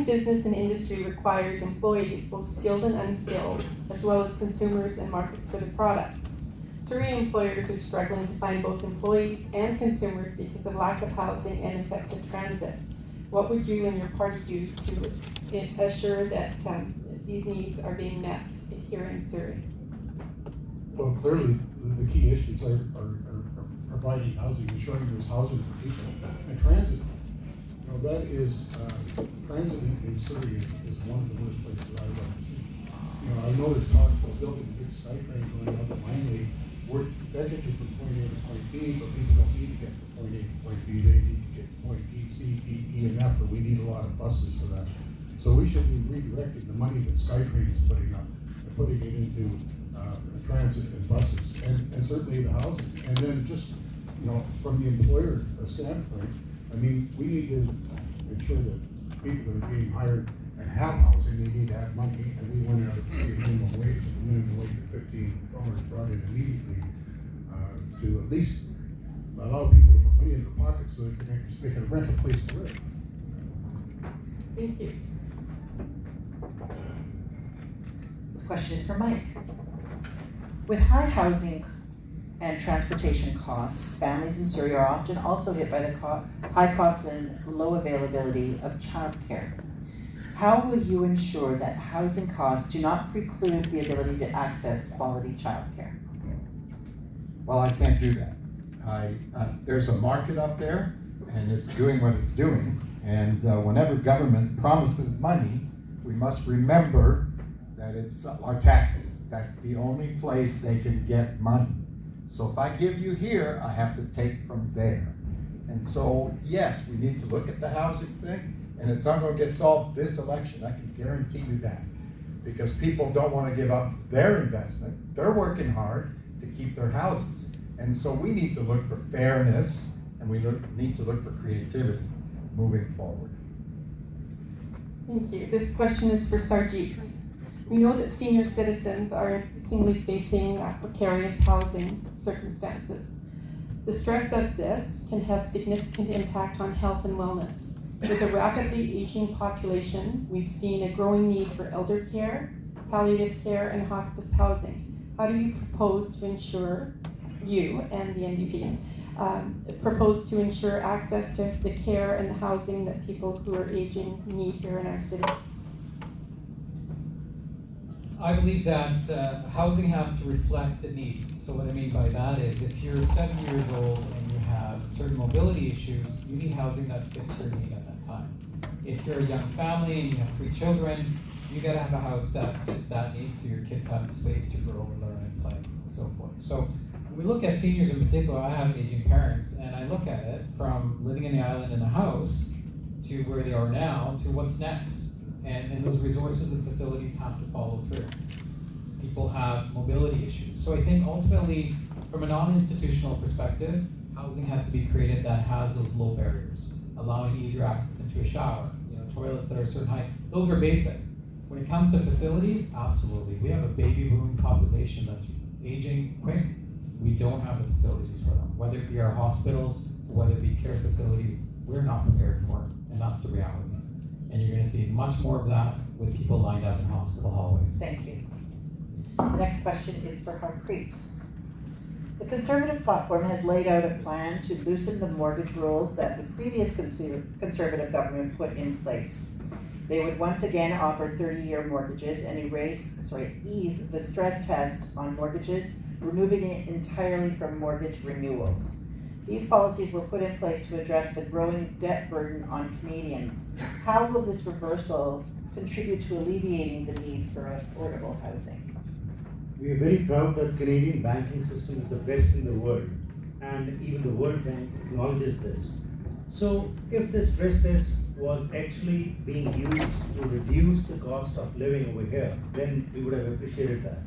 Growing business and industry requires employees, both skilled and unskilled, as well as consumers and markets for the products. Surrey employers are struggling to find both employees and consumers because of lack of housing and effective transit. What would you and your party do to assure that these needs are being met here in Surrey? Well, clearly, the key issues are providing housing, ensuring there's housing for people, and transit. You know, that is, transit in Surrey is one of the worst places I've ever seen. You know, I know there's talk about building a big SkyTrain going up to Langley, that gets you from point A to point B, but people don't need to get from point A to point B, they need to get to point E, C, D, E, and F, and we need a lot of buses for that. So we should be redirecting the money that SkyTrain is putting up and putting it into transit and buses, and certainly the housing. And then just, you know, from the employer standpoint, I mean, we need to ensure that people that are being hired and have housing, they need to have money, and we went out to see a minimum wage, and the minimum wage of $15 brought in immediately to at least allow people to put money in their pockets so they can rent a place to live. Thank you. This question is for Mike. With high housing and transportation costs, families in Surrey are often also hit by the high cost and low availability of childcare. How will you ensure that housing costs do not preclude the ability to access quality childcare? Well, I can't do that. There's a market up there, and it's doing what it's doing. And whenever government promises money, we must remember that it's our taxes. That's the only place they can get money. So if I give you here, I have to take from there. And so, yes, we need to look at the housing thing, and it's not going to get solved this election. I can guarantee you that. Because people don't want to give up their investment. They're working hard to keep their houses. And so we need to look for fairness, and we need to look for creativity moving forward. Thank you. This question is for Sarjeet. We know that senior citizens are increasingly facing precarious housing circumstances. The stress of this can have significant impact on health and wellness. With a rapidly aging population, we've seen a growing need for elder care, palliative care, and hospice housing. How do you propose to ensure, you and the NDP, propose to ensure access to the care and the housing that people who are aging need here in our city? I believe that housing has to reflect the need. So what I mean by that is if you're 70 years old and you have certain mobility issues, you need housing that fits your need at that time. If you're a young family and you have 3 children, you gotta have a house that fits that need so your kids have the space to grow and learn and play and so forth. So when we look at seniors in particular, I have aging parents, and I look at it from living in the island in a house to where they are now to what's next. And those resources and facilities have to follow through. People have mobility issues. So I think ultimately, from a non-institutional perspective, housing has to be created that has those low barriers, allowing easier access into a shower, toilets that are a certain height. Those are basic. When it comes to facilities, absolutely. We have a baby boom population that's aging quick. We don't have the facilities for them. Whether it be our hospitals, or whether it be care facilities, we're not prepared for it, and that's the reality. And you're going to see much more of that with people lined up in hospital hallways. Thank you. The next question is for Harpreet. The Conservative platform has laid out a plan to loosen the mortgage rules that the previous Conservative government put in place. They would once again offer 30-year mortgages and ease the stress test on mortgages, removing it entirely from mortgage renewals. These policies were put in place to address the growing debt burden on Canadians. How will this reversal contribute to alleviating the need for affordable housing? We are very proud that Canadian banking system is the best in the world, and even the World Bank acknowledges this. So if this stress test was actually being used to reduce the cost of living over here, then we would have appreciated that.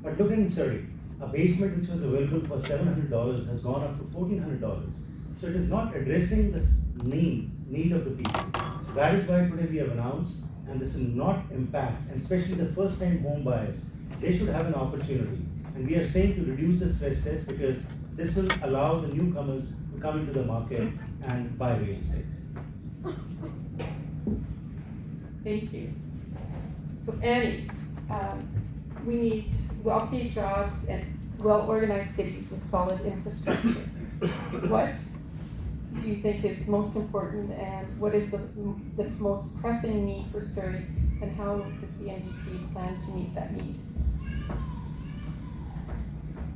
But look in Surrey. A basement which was available for $700 has gone up to $1,400. So it is not addressing this need of the people. So that is why today we have announced, and this will not impact, and especially the first-time home buyers, they should have an opportunity. And we are saying to reduce the stress test because this will allow the newcomers to come into the market and buy real estate. Thank you. So Annie, we need well-paid jobs and well-organized cities with solid infrastructure. What do you think is most important, and what is the most pressing need for Surrey, and how does the NDP plan to meet that need?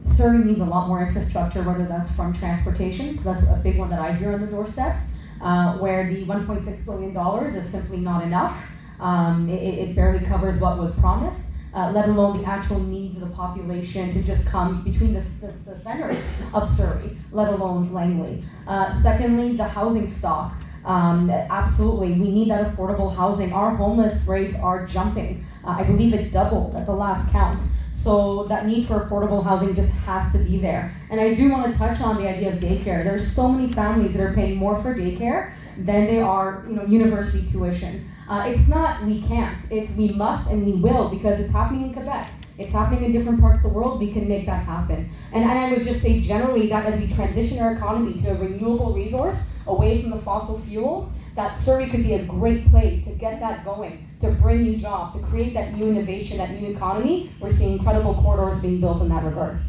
Surrey needs a lot more infrastructure, whether that's from transportation, because that's a big one that I hear on the doorsteps, where the $1.6 billion is simply not enough. It barely covers what was promised, let alone the actual needs of the population to just come between the centers of Surrey, let alone Langley. Secondly, the housing stock. Absolutely, we need that affordable housing. Our homeless rates are jumping. I believe it doubled at the last count. So that need for affordable housing just has to be there. And I do want to touch on the idea of daycare. There's so many families that are paying more for daycare than they are, university tuition. It's not we can't, it's we must and we will, because it's happening in Quebec. It's happening in different parts of the world. We can make that happen. And I would just say generally that as we transition our economy to a renewable resource, away from the fossil fuels, that Surrey could be a great place to get that going, to bring new jobs, to create that new innovation, that new economy. We're seeing incredible corridors being built in that regard.